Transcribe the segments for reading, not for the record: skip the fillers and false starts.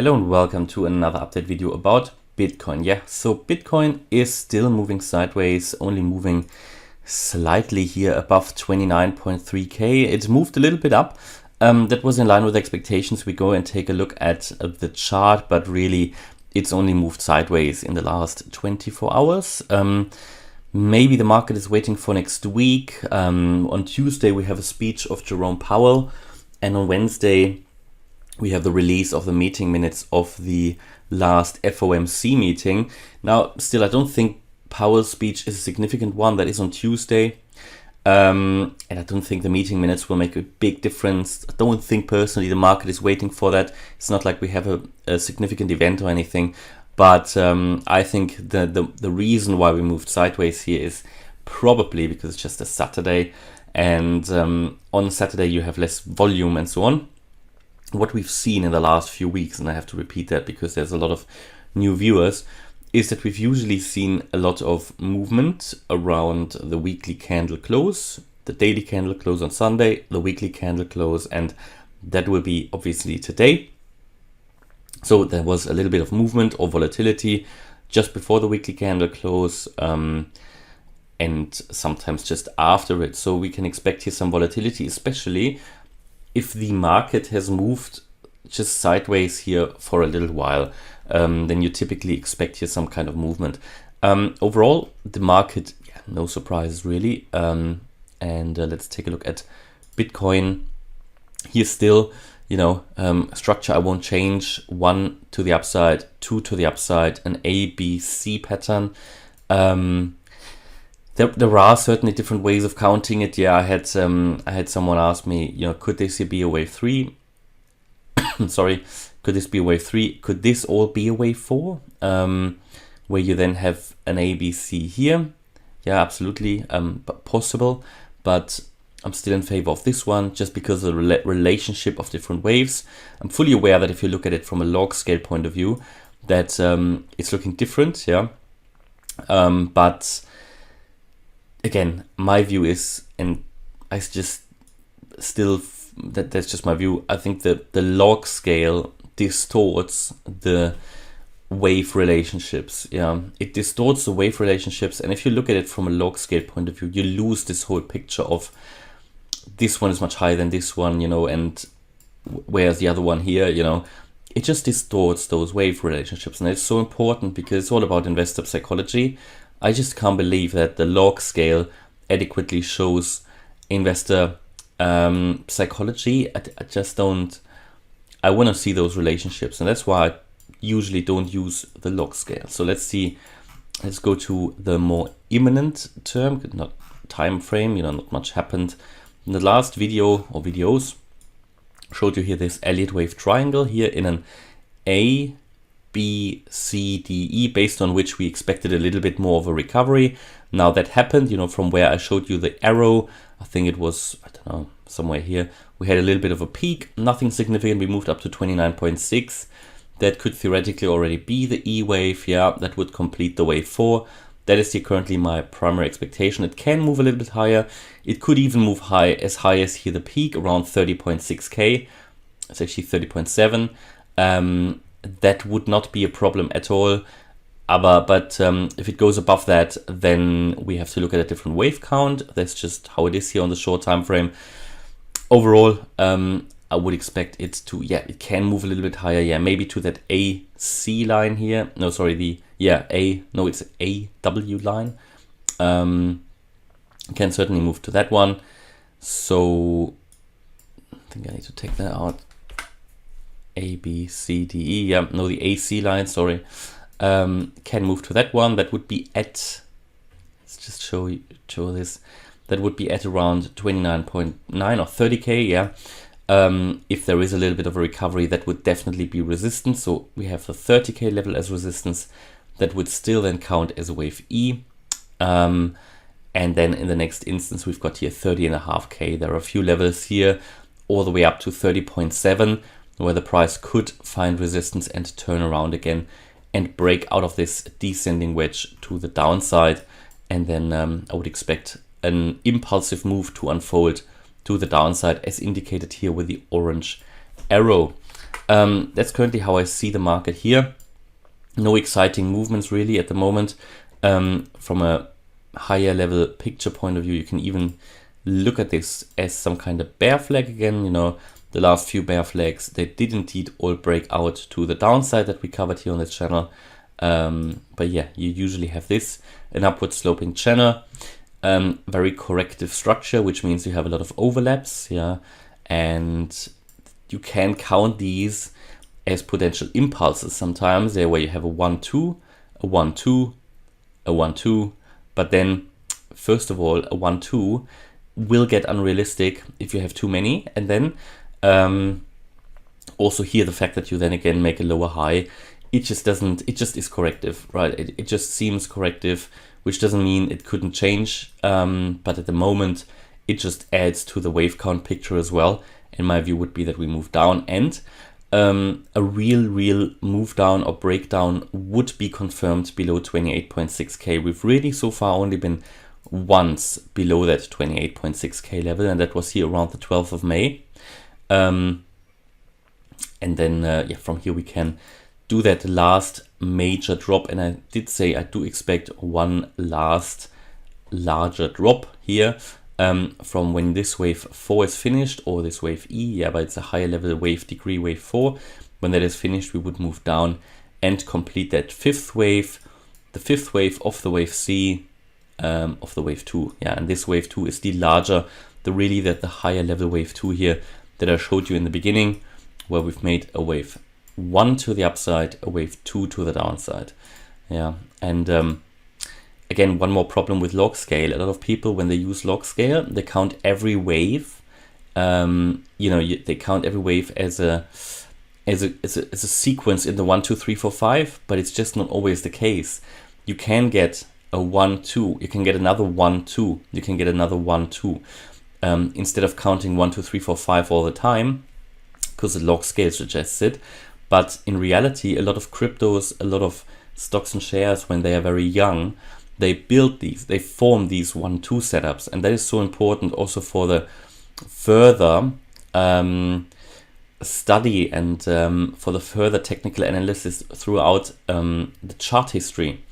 Hello and welcome to another update video about Bitcoin. Yeah, so Bitcoin is still moving sideways, only moving slightly here above 29.3k. It moved a little bit up. That was in line with expectations. We go and take a look at the chart, but really it's only moved sideways in the last 24 hours. Maybe the market is waiting for next week. On Tuesday we have a speech of Jerome Powell, and on Wednesday we have the release of the meeting minutes of the last FOMC meeting. Now, still, I don't think Powell's speech is a significant one. That is on Tuesday. And I don't think the meeting minutes will make a big difference. I don't think personally the market is waiting for that. It's not like we have a significant event or anything. But I think the reason why we moved sideways here is probably because it's just a Saturday. And on Saturday you have less volume and so on. What we've seen in the last few weeks, and I have to repeat that because there's a lot of new viewers, is that we've usually seen a lot of movement around the weekly candle close, the daily candle close on Sunday, the weekly candle close, and that will be obviously today. So there was a little bit of movement or volatility just before the weekly candle close, and sometimes just after it. So we can expect here some volatility, especially if the market has moved just sideways here for a little while. Then you typically expect here some kind of movement. Overall, the market, no surprises really. Let's take a look at Bitcoin. Here still, structure I won't change. 1 to the upside, 2 to the upside, an A, B, C pattern. There are certainly different ways of counting it. Yeah, I had someone ask me, could this be a wave 3? Sorry, could this be a wave 3? Could this all be a wave 4? Where you then have an A, B, C here. Yeah, absolutely possible, but I'm still in favor of this one just because of the relationship of different waves. I'm fully aware that if you look at it from a log scale point of view, that it's looking different. Yeah, but again, my view is, and I just still, that's just my view. I think that the log scale distorts the wave relationships. Yeah, it distorts the wave relationships. And if you look at it from a log scale point of view, you lose this whole picture of this one is much higher than this one, and whereas the other one here, it just distorts those wave relationships. And it's so important because it's all about investor psychology. I just can't believe that the log scale adequately shows investor psychology. I just don't. I want to see those relationships, and that's why I usually don't use the log scale. So let's see. Let's go to the more imminent term, not time frame. Not much happened. In the last video or videos, showed you here this Elliott Wave triangle here in an A, B, C, D, E, based on which we expected a little bit more of a recovery. Now that happened, from where I showed you the arrow, I think it was, somewhere here, we had a little bit of a peak, nothing significant. We moved up to 29.6. That could theoretically already be the E wave. Yeah, that would complete the wave 4. That is currently my primary expectation. It can move a little bit higher. It could even move as high as here the peak, around 30.6k. It's actually 30.7. That would not be a problem at all. But if it goes above that, then we have to look at a different wave count. That's just how it is here on the short time frame. Overall, I would expect it to, it can move a little bit higher. Yeah, maybe to that AC line here. No, sorry, it's AW line. Can certainly move to that one. So I think I need to take that out. A, B, C, D, E, the AC line, sorry, can move to that one. That would be at, let's just show this, that would be at around 29.9 or 30k, if there is a little bit of a recovery, that would definitely be resistance. So we have the 30k level as resistance. That would still then count as a wave E. And then in the next instance, we've got here 30.5k. There are a few levels here, all the way up to 30.7, where the price could find resistance and turn around again and break out of this descending wedge to the downside. And then I would expect an impulsive move to unfold to the downside, as indicated here with the orange arrow. That's currently how I see the market here. No exciting movements really at the moment. From a higher level picture point of view, you can even look at this as some kind of bear flag again. The last few bear flags, they did indeed all break out to the downside that we covered here on this channel. But yeah, you usually have this, an upward sloping channel, very corrective structure, which means you have a lot of overlaps, yeah, and you can count these as potential impulses sometimes, where you have a 1-2, a 1-2, a 1-2, but then first of all, a 1-2 will get unrealistic if you have too many, and then also here the fact that you then again make a lower high, it just is corrective, right? It just seems corrective, which doesn't mean it couldn't change, but at the moment it just adds to the wave count picture as well. And my view would be that we move down, and a real move down or breakdown would be confirmed below 28.6k. We've really so far only been once below that 28.6k level, and that was here around the 12th of May. And then yeah, from here we can do that last major drop, and I did say I do expect one last larger drop here from when this wave 4 is finished, or this wave E, yeah, but it's a higher level wave degree, wave 4. When that is finished, we would move down and complete that fifth wave, the fifth wave of the wave C, of the wave 2, yeah, and this wave 2 is the larger, the higher level wave 2 here that I showed you in the beginning, where we've made a wave 1 to the upside, a wave 2 to the downside, yeah. And again, one more problem with log scale. A lot of people, when they use log scale, they count every wave. They count every wave as a sequence in the 1, 2, 3, 4, 5, but it's just not always the case. You can get a 1, 2. You can get another 1, 2. You can get another 1, 2. Instead of counting 1, 2, 3, 4, 5 all the time, because the log scale suggests it. But in reality, a lot of cryptos, a lot of stocks and shares, when they are very young, they form these 1-2 setups, and that is so important also for the further study and for the further technical analysis throughout the chart history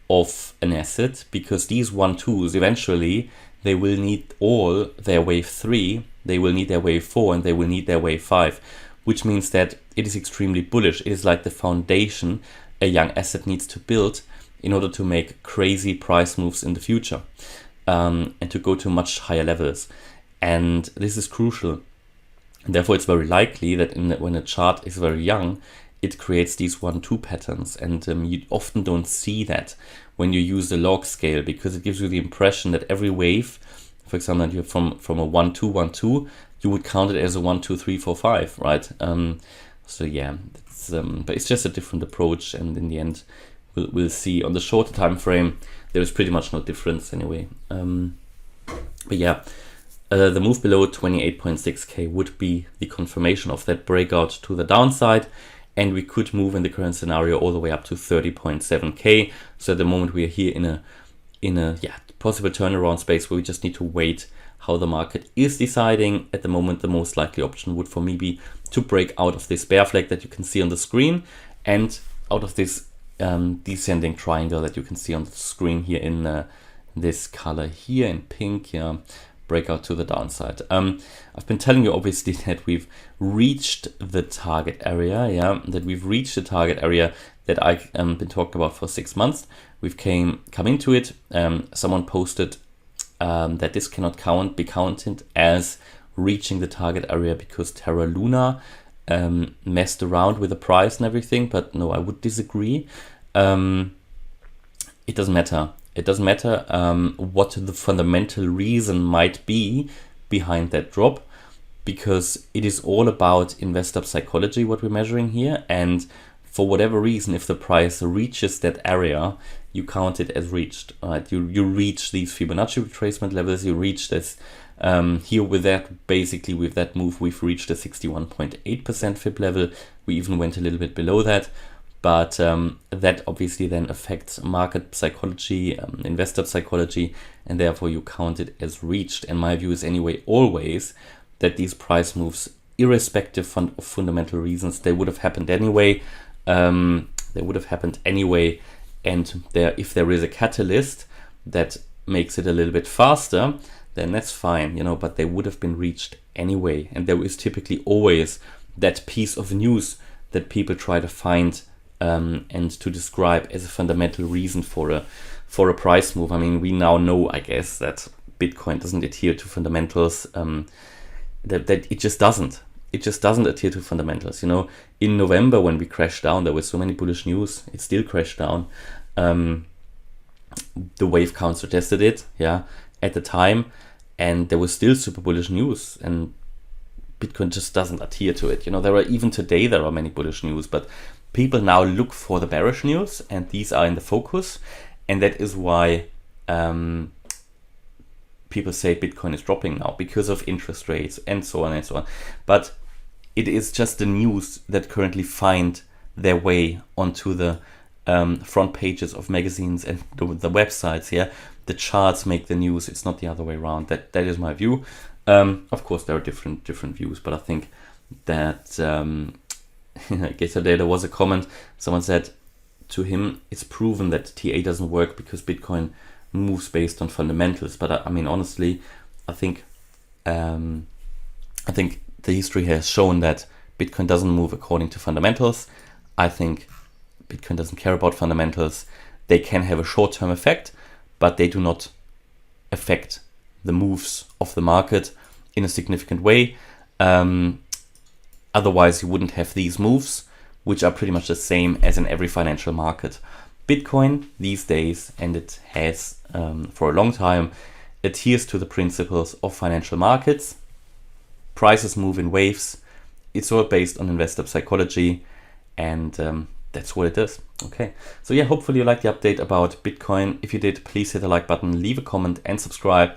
of an asset, because these 1-2s eventually they will need all their wave 3, they will need their wave 4, and they will need their wave 5, which means that it is extremely bullish. It is like the foundation a young asset needs to build in order to make crazy price moves in the future, and to go to much higher levels. And this is crucial. And therefore, it's very likely that when a chart is very young, it creates these 1-2 patterns. And you often don't see that when you use the log scale, because it gives you the impression that every wave, for example, you're from a 1-2, 1-2, you would count it as a 1, 2, 3, 4, 5, right? So yeah, but it's just a different approach, and in the end, we'll see. On the shorter time frame, there is pretty much no difference anyway. But yeah, the move below 28.6k would be the confirmation of that breakout to the downside, and we could move in the current scenario all the way up to 30.7k. So at the moment we are here in a possible turnaround space where we just need to wait how the market is deciding. At the moment, the most likely option would for me be to break out of this bear flag that you can see on the screen, and out of this descending triangle that you can see on the screen here in this color here in pink, yeah, breakout to the downside. I've been telling you obviously that we've reached the target area, yeah, that I've been talking about for 6 months. We've come into it. Someone posted that this cannot be counted as reaching the target area because Terra Luna messed around with the price and everything, but no, I would disagree. It doesn't matter. It doesn't matter what the fundamental reason might be behind that drop, because it is all about investor psychology, what we're measuring here. And for whatever reason, if the price reaches that area, you count it as reached. Right? You reach these Fibonacci retracement levels. You reach this here with that. Basically, with that move, we've reached a 61.8% Fib level. We even went a little bit below that. But that obviously then affects market psychology, investor psychology, and therefore you count it as reached. And my view is anyway always that these price moves irrespective of fundamental reasons. They would have happened anyway. And if there is a catalyst that makes it a little bit faster, then that's fine, but they would have been reached anyway. And there is typically always that piece of news that people try to find and to describe as a fundamental reason for a price move. I mean, we now know, I guess, that Bitcoin doesn't adhere to fundamentals. That it just doesn't. It just doesn't adhere to fundamentals. In November when we crashed down, there was so many bullish news. It still crashed down. The wave counter tested it, at the time, and there was still super bullish news, and Bitcoin just doesn't adhere to it. Even today there are many bullish news, but people now look for the bearish news, and these are in the focus, and that is why people say Bitcoin is dropping now because of interest rates and so on and so on. But it is just the news that currently find their way onto the front pages of magazines and the websites. The charts make the news. It's not the other way around. That is my view. Of course, there are different views, but I think that yesterday there was a comment. Someone said to him, "It's proven that TA doesn't work because Bitcoin moves based on fundamentals." But I mean, honestly, I think the history has shown that Bitcoin doesn't move according to fundamentals. I think Bitcoin doesn't care about fundamentals. They can have a short-term effect, but they do not affect the moves of the market in a significant way. Otherwise, you wouldn't have these moves, which are pretty much the same as in every financial market. Bitcoin these days, and it has for a long time, adheres to the principles of financial markets. Prices move in waves. It's all based on investor psychology, and that's what it is. Okay, so hopefully you liked the update about Bitcoin. If you did, please hit the like button, leave a comment and subscribe.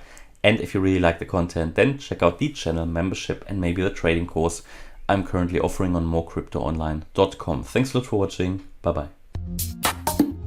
And if you really like the content, then check out the channel membership and maybe the trading course I'm currently offering on morecryptoonline.com. Thanks a lot for watching. Bye bye.